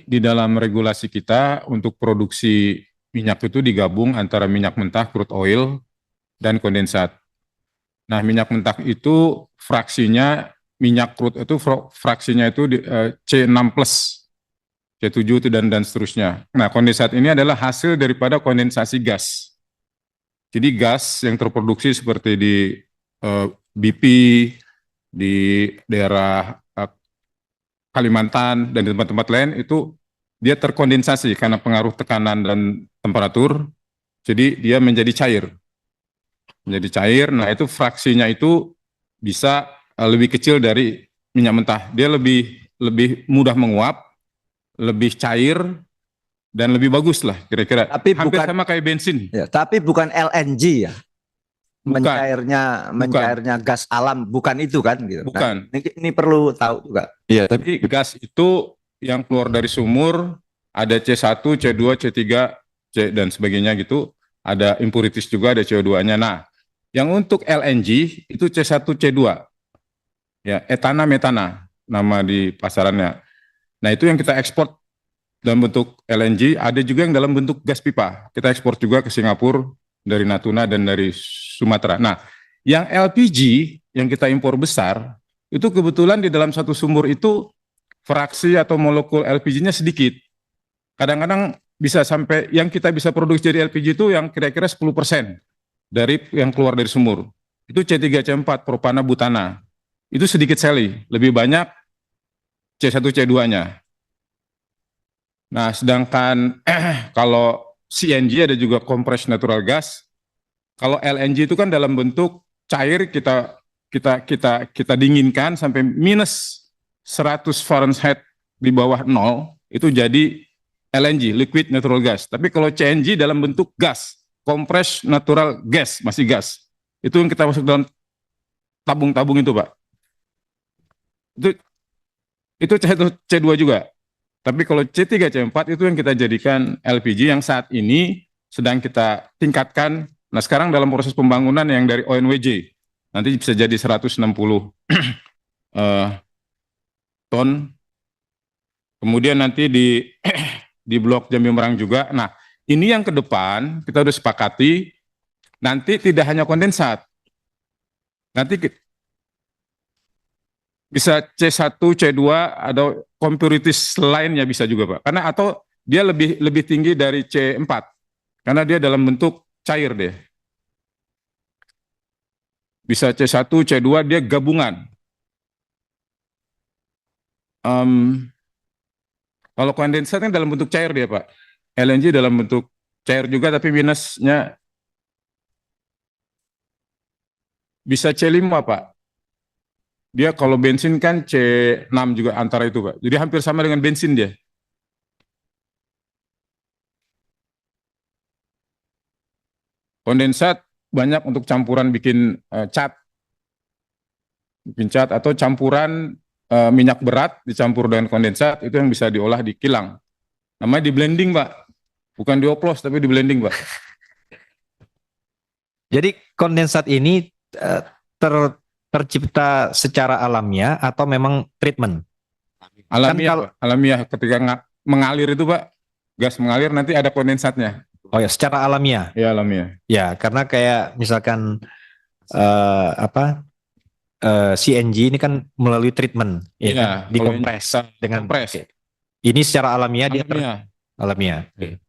Di dalam regulasi kita untuk produksi minyak itu digabung antara minyak mentah, crude oil, dan kondensat. Nah, minyak mentah itu fraksinya, minyak crude itu fraksinya itu C6 plus, C7 itu dan seterusnya. Nah, kondensat ini adalah hasil daripada kondensasi gas. Jadi gas yang terproduksi seperti di BP, di daerah Kalimantan dan di tempat-tempat lain itu dia terkondensasi karena pengaruh tekanan dan temperatur, jadi dia menjadi cair. Menjadi cair, nah itu fraksinya itu bisa lebih kecil dari minyak mentah. Dia lebih mudah menguap, lebih cair, dan lebih bagus lah kira-kira. Tapi hampir bukan, sama kayak bensin. ya, tapi bukan LNG ya. Bukan. Mencairnya gas alam, bukan itu kan gitu. Bukan. Nah, ini perlu tahu juga. Iya, tapi gas itu yang keluar dari sumur ada C1, C2, C3, C dan sebagainya gitu. Ada impurities juga, ada CO2-nya. Nah, yang untuk LNG itu C1, C2. Ya, etana metana nama di pasarannya. Nah, itu yang kita ekspor dalam bentuk LNG, ada juga yang dalam bentuk gas pipa. Kita ekspor juga ke Singapura dari Natuna dan dari Sumatera. Nah, yang LPG yang kita impor besar itu kebetulan di dalam satu sumur itu fraksi atau molekul LPG-nya sedikit. Kadang-kadang bisa sampai yang kita bisa produksi dari LPG itu yang kira-kira 10% dari yang keluar dari sumur. Itu C3C4 propana butana. Itu sedikit sekali, lebih banyak C1 C2-nya. Nah, sedangkan kalau CNG ada juga compressed natural gas. Kalau LNG itu kan dalam bentuk cair kita dinginkan sampai minus 100 Fahrenheit di bawah 0 itu jadi LNG, liquid natural gas. Tapi kalau CNG dalam bentuk gas, compressed natural gas, masih gas. Itu yang kita masuk dalam tabung-tabung itu, Pak. Itu C2 juga. Tapi kalau C3, C4 itu yang kita jadikan LPG yang saat ini sedang kita tingkatkan. Nah, sekarang dalam proses pembangunan yang dari ONWJ, nanti bisa jadi 160 ton. Kemudian nanti di blok Jambi Merang juga. Nah, ini yang ke depan kita udah sepakati, nanti tidak hanya kondensat. Nanti bisa C1, C2, ada impurities lainnya bisa juga, Pak. Karena atau dia lebih tinggi dari C4. Karena dia dalam bentuk cair deh. Bisa C1, C2, dia gabungan. Kalau kondensat kan dalam bentuk cair dia, Pak. LNG dalam bentuk cair juga, tapi minusnya bisa C5, Pak. Dia kalau bensin kan C6 juga antara itu, Pak. Jadi hampir sama dengan bensin dia. Kondensat banyak untuk campuran bikin cat. Bikin cat atau campuran minyak berat dicampur dengan kondensat, itu yang bisa diolah di kilang. Namanya di blending, Pak. Bukan dioplos, tapi di blending, Pak. Jadi kondensat ini tercipta secara alamiah atau memang treatment? Alamiah, Pak. Alamiah. Ketika mengalir itu, Pak, gas mengalir nanti ada kondensatnya. Oh ya, secara alamiah. Ya, alamiah. Ya, karena kayak misalkan CNG ini kan melalui treatment, ya, Iya, kan? Dikompres dengan kompres. ini secara alamiah dia Alamiah. alamiah. Oke.